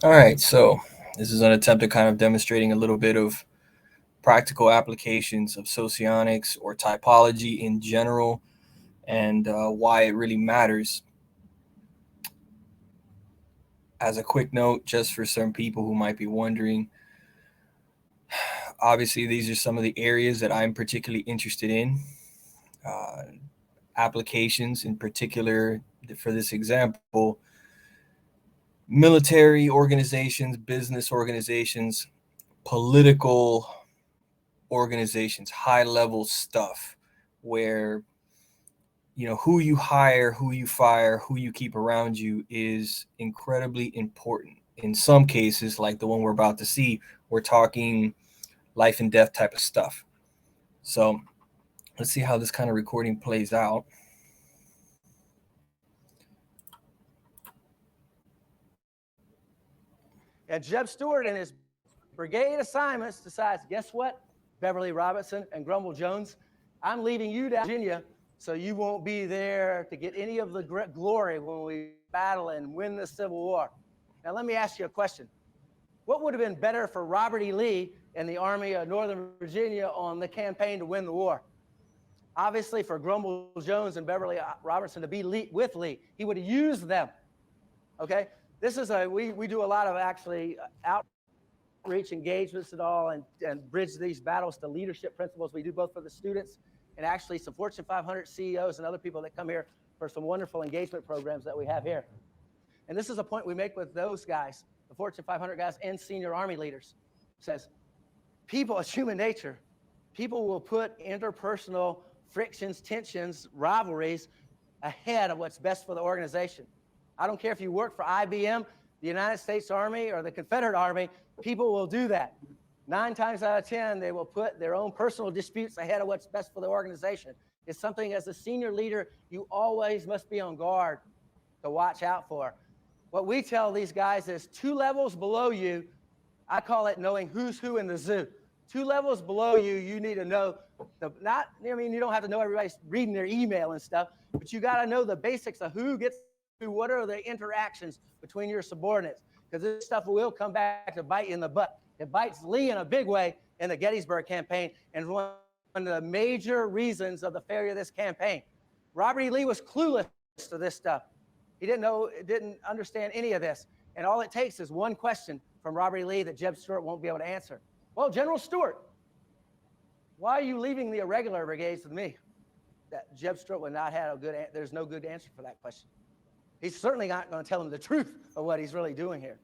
All right, so this is an attempt at kind of demonstrating a little bit of practical applications of socionics or typology in general and why it really matters. As a quick note, just for some people who might be wondering, obviously, these are some of the areas that I'm particularly interested in. Uh, Applications, in particular, for this example, military organizations, business organizations, political organizations, high level stuff where who you hire, who you fire, who you keep around you is incredibly important. In some cases, like the one we're about to see, we're talking life and death type of stuff. So let's see how this kind of recording plays out. And Jeb Stuart and his brigade assignments decides, guess what, Beverly Robinson and Grumble Jones, I'm leaving you down in Virginia, so you won't be there to get any of the glory when we battle and win the Civil War. Now, let me ask you a question. What would have been better for Robert E. Lee and the Army of Northern Virginia on the campaign to win the war? Obviously, for Grumble Jones and Beverly Robertson to be with Lee, he would have used them. Okay, this is we do a lot of actually outreach engagements and all, and bridge these battles to leadership principles. We do both for the students and actually some Fortune 500 CEOs and other people that come here for some wonderful engagement programs that we have here. And this is a point we make with those guys, the Fortune 500 guys and senior Army leaders. It says, people, it's human nature. People will put interpersonal frictions, tensions, rivalries ahead of what's best for the organization. I don't care if you work for IBM, the United States Army, or the Confederate Army, people will do that. 9 times out of 10, they will put their own personal disputes ahead of what's best for the organization. It's something as a senior leader, you always must be on guard to watch out for. What we tell these guys is 2 levels below you, I call it knowing who's who in the zoo. 2 levels below you, you need to know, you don't have to know everybody's reading their email and stuff, but you got to know the basics of who gets who, what are the interactions between your subordinates, because this stuff will come back to bite you in the butt. It bites Lee in a big way in the Gettysburg campaign, and one of the major reasons of the failure of this campaign. Robert E. Lee was clueless to this stuff. He didn't understand any of this. And all it takes is one question from Robert E. Lee that Jeb Stuart won't be able to answer. Well, General Stuart, why are you leaving the irregular brigades with me? That Jeb Stuart would not have there's no good answer for that question. He's certainly not going to tell him the truth of what he's really doing here.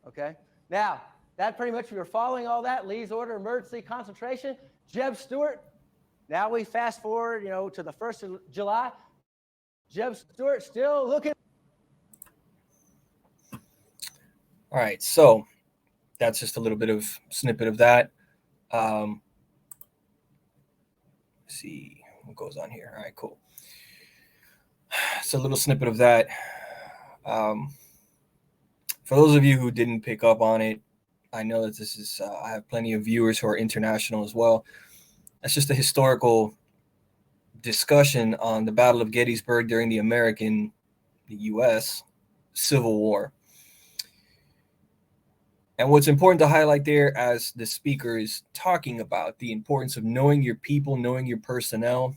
Okay? Now, that pretty much, if you're following all that, Lee's order, emergency concentration, Jeb Stuart, now we fast forward, to the 1st of July. Jeb Stuart still looking. All right, so that's just a little bit of snippet of that. Let's see what goes on here. All right, cool. It's a little snippet of that. For those of you who didn't pick up on it, I know that this is, I have plenty of viewers who are international as well. That's just a historical discussion on the Battle of Gettysburg during the U.S. Civil War. And what's important to highlight there, as the speaker is talking about, the importance of knowing your people, knowing your personnel,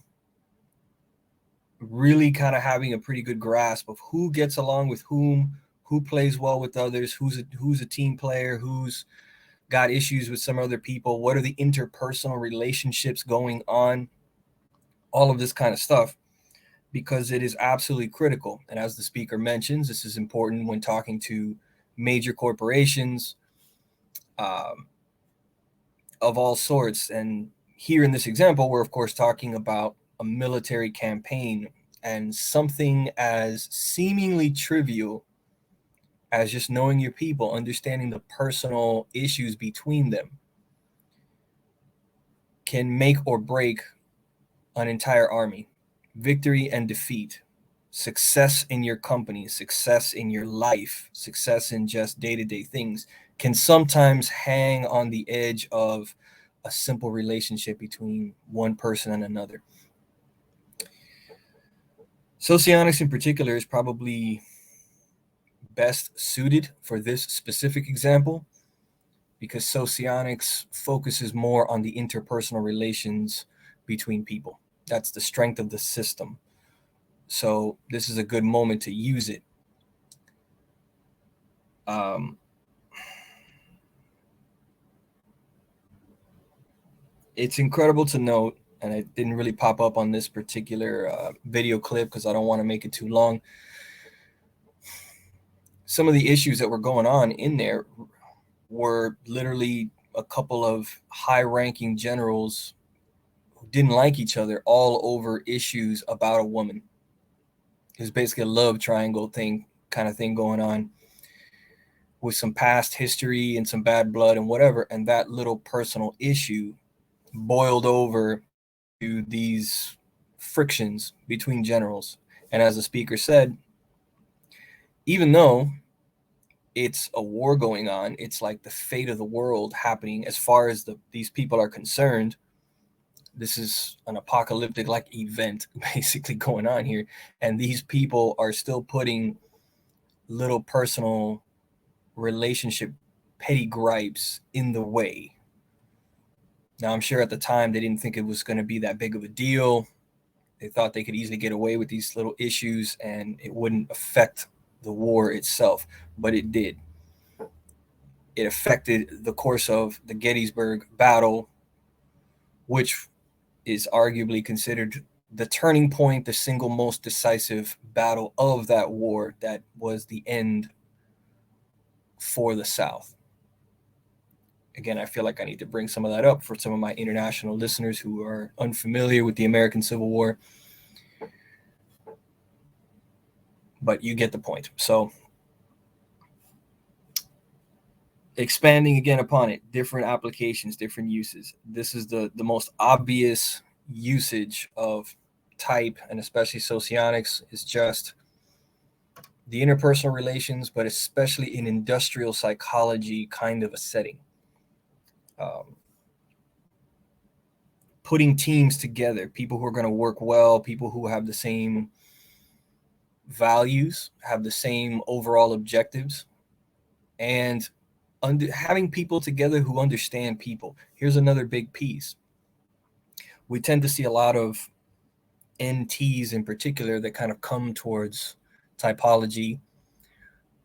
really kind of having a pretty good grasp of who gets along with whom, who plays well with others, who's a team player, who's got issues with some other people, what are the interpersonal relationships going on, all of this kind of stuff, because it is absolutely critical. And as the speaker mentions, this is important when talking to major corporations of all sorts. And here in this example, we're of course talking about a military campaign, and something as seemingly trivial as just knowing your people, understanding the personal issues between them, can make or break an entire army. Victory and defeat, success in your company, success in your life, success in just day-to-day things can sometimes hang on the edge of a simple relationship between one person and another. Socionics in particular is probably best suited for this specific example because socionics focuses more on the interpersonal relations between people. That's the strength of the system. So this is a good moment to use it. Um, it's incredible to note, and it didn't really pop up on this particular video clip because I don't want to make it too long. Some of the issues that were going on in there were literally a couple of high-ranking generals who didn't like each other all over issues about a woman. It was basically a love triangle kind of thing going on with some past history and some bad blood and whatever. And that little personal issue boiled over to these frictions between generals. And as the speaker said, even though it's a war going on, it's like the fate of the world happening as far as these people are concerned. This is an apocalyptic like event basically going on here, and these people are still putting little personal relationship petty gripes in the way. Now I'm sure at the time they didn't think it was going to be that big of a deal. They thought they could easily get away with these little issues and it wouldn't affect the war itself, but it did. It affected the course of the Gettysburg battle, which is arguably considered the turning point, the single most decisive battle of that war that was the end for the South. Again, I feel like I need to bring some of that up for some of my international listeners who are unfamiliar with the American Civil War. But you get the point. So expanding again upon it, different applications, different uses. This is the most obvious usage of type, and especially socionics, is just the interpersonal relations, but especially in industrial psychology kind of a setting. Putting teams together, people who are going to work well, people who have the same values, have the same overall objectives, and having people together who understand people. Here's another big piece. We tend to see a lot of NTs in particular that kind of come towards typology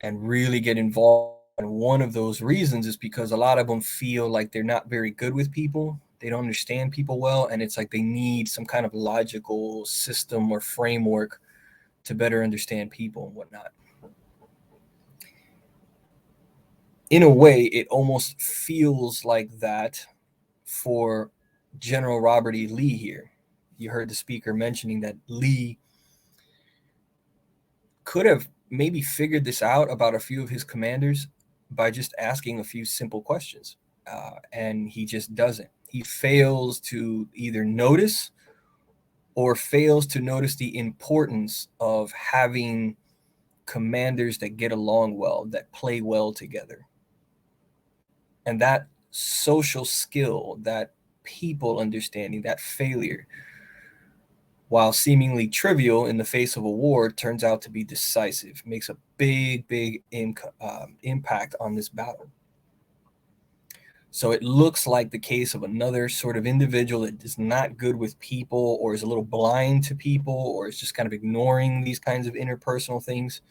and really get involved. And one of those reasons is because a lot of them feel like they're not very good with people. They don't understand people well. And it's like they need some kind of logical system or framework to better understand people and whatnot. In a way, it almost feels like that for General Robert E. Lee here. You heard the speaker mentioning that Lee could have maybe figured this out about a few of his commanders by just asking a few simple questions. And he just doesn't. He fails to either notice or fails to notice the importance of having commanders that get along well, that play well together. And that social skill, that people understanding, that failure, while seemingly trivial in the face of a war, turns out to be decisive, makes a big impact on this battle. So it looks like the case of another sort of individual that is not good with people, or is a little blind to people, or is just kind of ignoring these kinds of interpersonal things.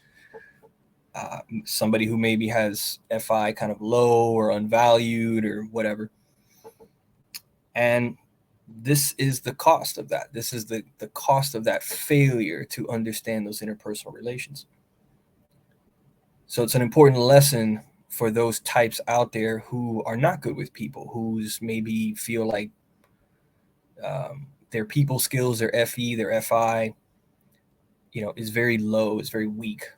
Somebody who maybe has FI kind of low or unvalued or whatever. And this is the cost of that. This is the cost of that failure to understand those interpersonal relations. So it's an important lesson for those types out there who are not good with people, who's maybe feel like their people skills, their FE, their FI, is very low, is very weak.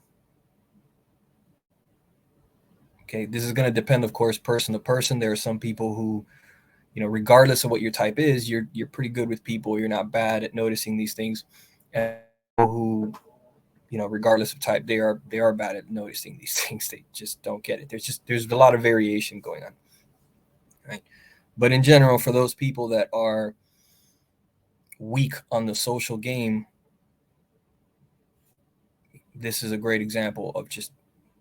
Okay, this is going to depend, of course, person to person. There are some people who, regardless of what your type is, you're pretty good with people. You're not bad at noticing these things. And people who, regardless of type, they are bad at noticing these things. They just don't get it. There's a lot of variation going on, right? But in general, for those people that are weak on the social game, this is a great example of just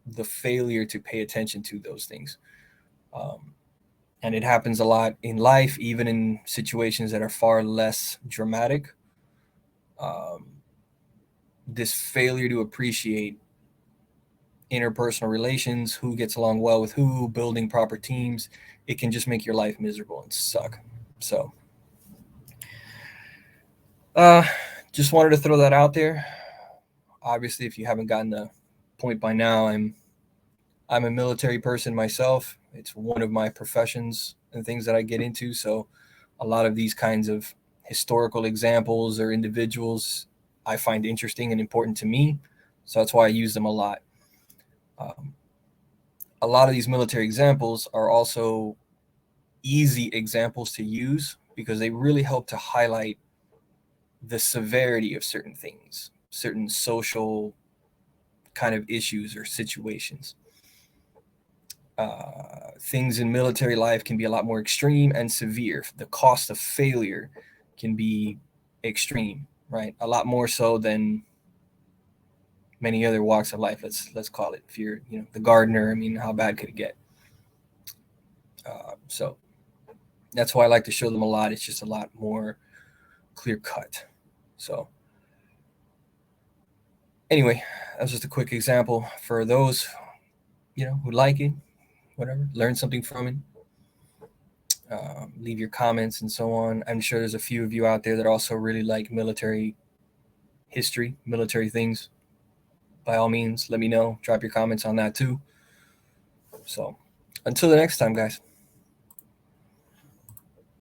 the failure to pay attention to those things. And it happens a lot in life, even in situations that are far less dramatic. Um, this failure to appreciate interpersonal relations, who gets along well with who, building proper teams, it can just make your life miserable and suck. So, uh, just wanted to throw that out there. Obviously, if you haven't gotten the point by now, I'm a military person myself. It's one of my professions and things that I get into. So, a lot of these kinds of historical examples or individuals I find interesting and important to me. So that's why I use them a lot. Um, a lot of these military examples are also easy examples to use because they really help to highlight the severity of certain things, certain social kind of issues or situations. Things in military life can be a lot more extreme and severe. The cost of failure can be extreme, right? A lot more so than many other walks of life. Let's call it. If you're, the gardener, I mean, how bad could it get? So that's why I like to show them a lot. It's just a lot more clear cut. So anyway, that was just a quick example for those who like it, whatever, learn something from it. Leave your comments and so on. I'm sure there's a few of you out there that also really like military history, military things. By all means, let me know. Drop your comments on that too. So until the next time, guys.